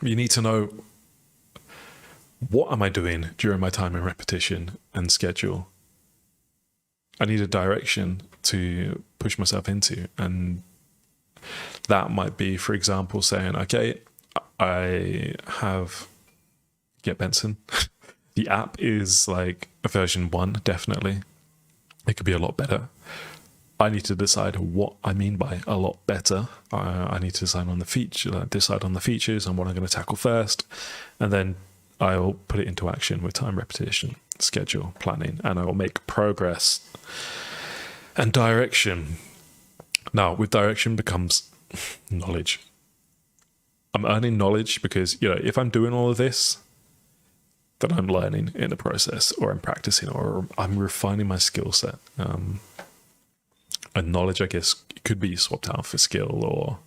You need to know, what am I doing during my time in repetition and schedule? I need a direction to push myself into. And that might be, for example, saying, okay, I have Get Benson. The app is like a version 1, definitely. It could be a lot better. I need to decide what I mean by a lot better. I need to decide on the features and what I'm going to tackle first, and then I'll put it into action with time, repetition, schedule, planning, and I will make progress. And direction. Now, with direction becomes knowledge. I'm earning knowledge because, if I'm doing all of this, then I'm learning in the process, or I'm practicing, or I'm refining my skill set. And knowledge, I guess, could be swapped out for skill, or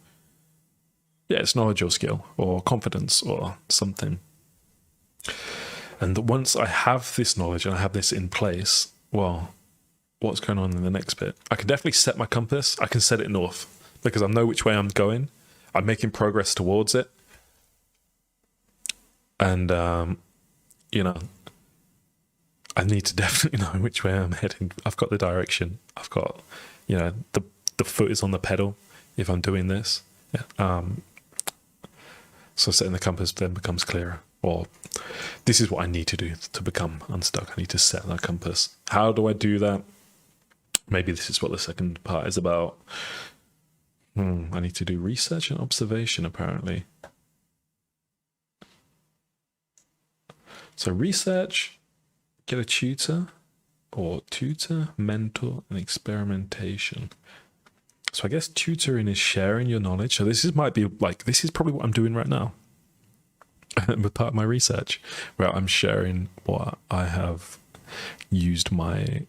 it's knowledge or skill or confidence or something. And once I have this knowledge and I have this in place, well, what's going on in the next bit? I can definitely set my compass. I can set it north because I know which way I'm going. I'm making progress towards it. And, I need to definitely know which way I'm heading. I've got the direction. I've got, the foot is on the pedal if I'm doing this. Yeah. So setting the compass then becomes clearer. Or this is what I need to do to become unstuck. I need to set that compass. How do I do that? Maybe this is what the second part is about. I need to do research and observation, apparently. So research, get a tutor, mentor, and experimentation. So I guess tutoring is sharing your knowledge. So this is probably what I'm doing right now with part of my research, where I'm sharing what I have used my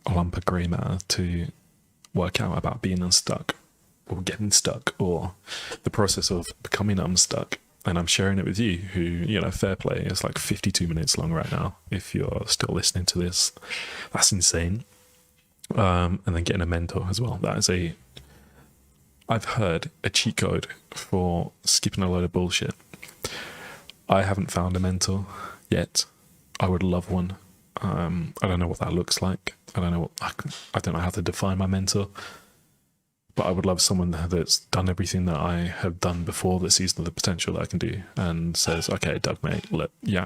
Olampa Grey matter to work out about being unstuck, or getting stuck, or the process of becoming unstuck. And I'm sharing it with you who, fair play, it's like 52 minutes long right now. If you're still listening to this, that's insane. And then getting a mentor as well. That is I've heard a cheat code for skipping a load of bullshit. I haven't found a mentor yet. I would love one. I don't know what that looks like. I don't know how to define my mentor. But I would love someone that's done everything that I have done before, that sees the potential that I can do and says, okay, Doug, mate, look, you're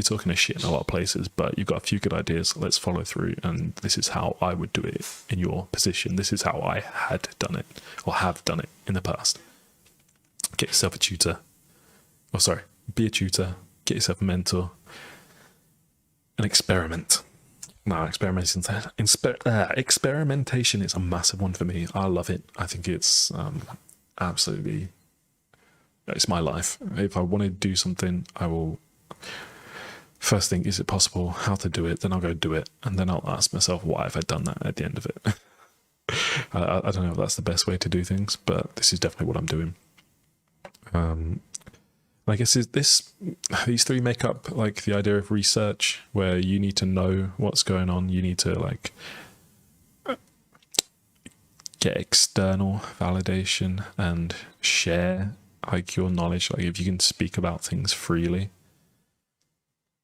talking a shit in a lot of places, but you've got a few good ideas. Let's follow through. And this is how I would do it in your position. This is how I had done it, or have done it in the past. Get yourself a tutor. Be a tutor. Get yourself a mentor. And experiment. No, experimentation is a massive one for me. I love it. I think it's absolutely, it's my life. If I want to do something, I will first think, is it possible? How to do it? Then I'll go do it. And then I'll ask myself, why have I done that at the end of it? I don't know if that's the best way to do things, but this is definitely what I'm doing. I guess these three make up like the idea of research, where you need to know what's going on. You need to get external validation and share your knowledge. Like if you can speak about things freely,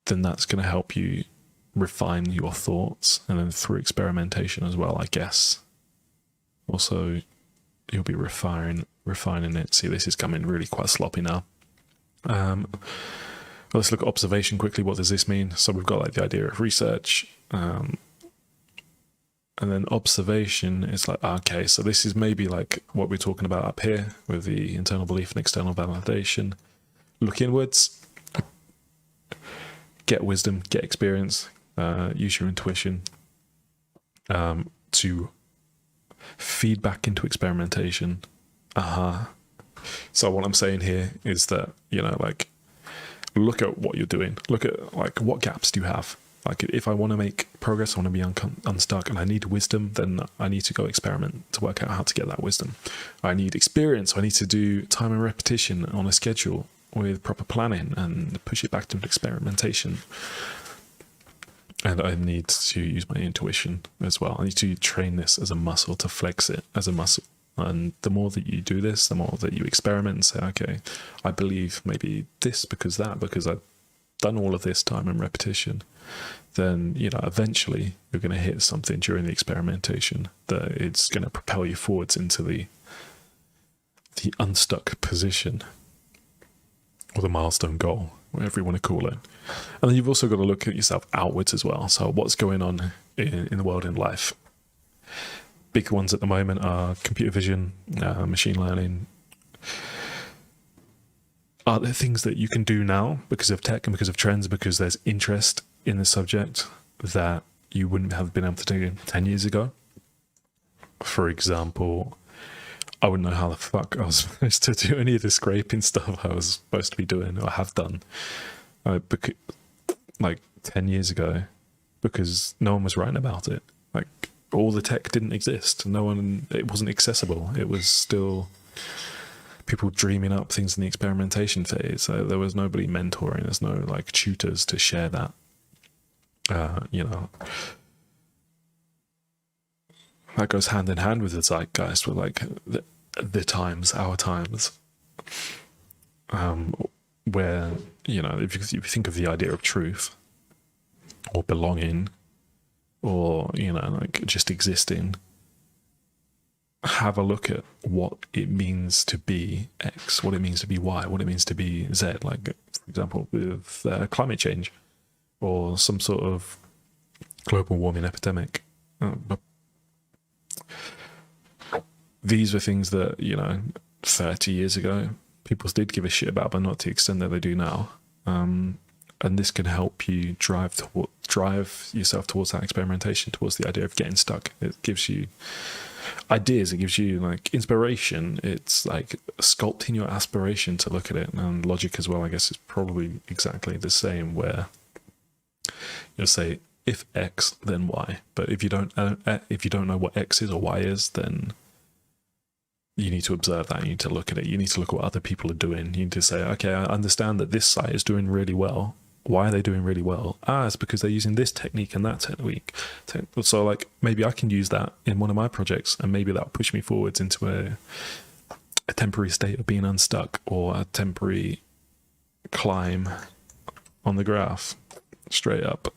then that's going to help you refine your thoughts, and then through experimentation as well, I guess. Also, you'll be refining it. See, this is coming really quite sloppy now. Let's look at observation quickly. What does this mean? So we've got the idea of research, and then observation is okay, so this is maybe what we're talking about up here with the internal belief and external validation. Look inwards, get wisdom, get experience, use your intuition to feed back into experimentation. So what I'm saying here is that, look at what you're doing. Look at what gaps do you have? If I want to make progress, I want to be unstuck, and I need wisdom, then I need to go experiment to work out how to get that wisdom. I need experience. I need to do time and repetition on a schedule with proper planning and push it back to experimentation. And I need to use my intuition as well. I need to train this as a muscle, to flex it as a muscle. And the more that you do this, the more that you experiment and say, okay, I believe maybe this because I've done all of this time and repetition, then, eventually you're going to hit something during the experimentation that it's going to propel you forwards into the unstuck position, or the milestone goal, whatever you want to call it. And then you've also got to look at yourself outwards as well. So what's going on in the world, in life? Big ones at the moment are computer vision, machine learning. Are there things that you can do now because of tech and because of trends, because there's interest in the subject, that you wouldn't have been able to do 10 years ago? For example, I wouldn't know how the fuck I was supposed to do any of the scraping stuff I was supposed to be doing or have done, like 10 years ago, because no one was writing about it. Like, all the tech didn't exist. It wasn't accessible. It was still people dreaming up things in the experimentation phase. So there was nobody mentoring. There's no like tutors to share that. That goes hand in hand with the zeitgeist, with like the times, our times, where, if you think of the idea of truth or belonging, or, like just existing, have a look at what it means to be X, what it means to be Y, what it means to be Z, like, for example, with climate change or some sort of global warming epidemic. But these were things that, 30 years ago, people did give a shit about, but not to the extent that they do now. And this can help you drive yourself towards that experimentation, towards the idea of getting stuck. It gives you ideas, it gives you like inspiration. It's like sculpting your aspiration to look at it. And logic as well, I guess, is probably exactly the same, where you'll say, if X, then Y. But if you don't know what X is or Y is, then you need to observe that. You need to look at it. You need to look at what other people are doing. You need to say, okay, I understand that this site is doing really well. Why are they doing really well? It's because they're using this technique and that technique. So like, maybe I can use that in one of my projects, and maybe that'll push me forwards into a temporary state of being unstuck, or a temporary climb on the graph straight up.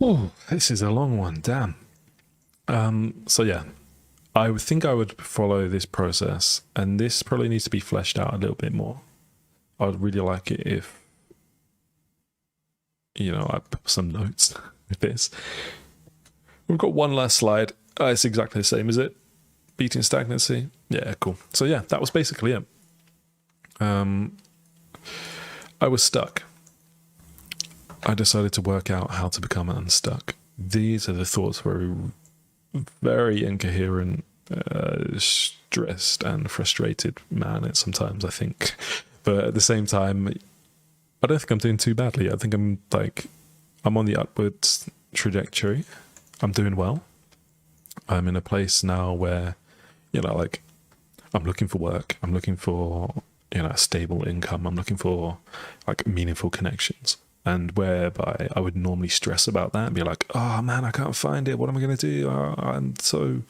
Oh, this is a long one, damn. So yeah, I would think I would follow this process, and this probably needs to be fleshed out a little bit more. I would really like it if, I put some notes with this. We've got one last slide. It's exactly the same, is it? Beating stagnancy. Yeah, cool. So yeah, that was basically it. I was stuck. I decided to work out how to become unstuck. These are the thoughts where very incoherent, stressed and frustrated man at sometimes, I think. But at the same time, I don't think I'm doing too badly. I think I'm on the upwards trajectory. I'm doing well. I'm in a place now where, I'm looking for work. I'm looking for, a stable income. I'm looking for like meaningful connections. And whereby I would normally stress about that and be like, oh man, I can't find it. What am I going to do? I'm so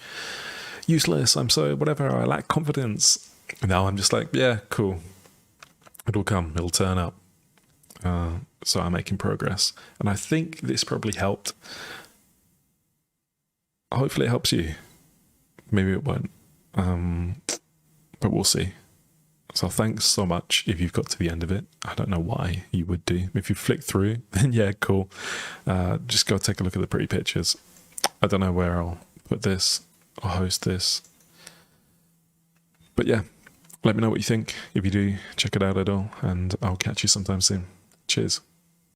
useless. I'm so whatever. I lack confidence. Now I'm just like, yeah, cool. It'll come. It'll turn up. So I'm making progress. And I think this probably helped. Hopefully it helps you. Maybe it won't. But we'll see. So thanks so much if you've got to the end of it. I don't know why you would do. If you flick through, then yeah, cool. Just go take a look at the pretty pictures. I don't know where I'll put this or host this. But yeah, let me know what you think. If you do, check it out at all. And I'll catch you sometime soon. Cheers.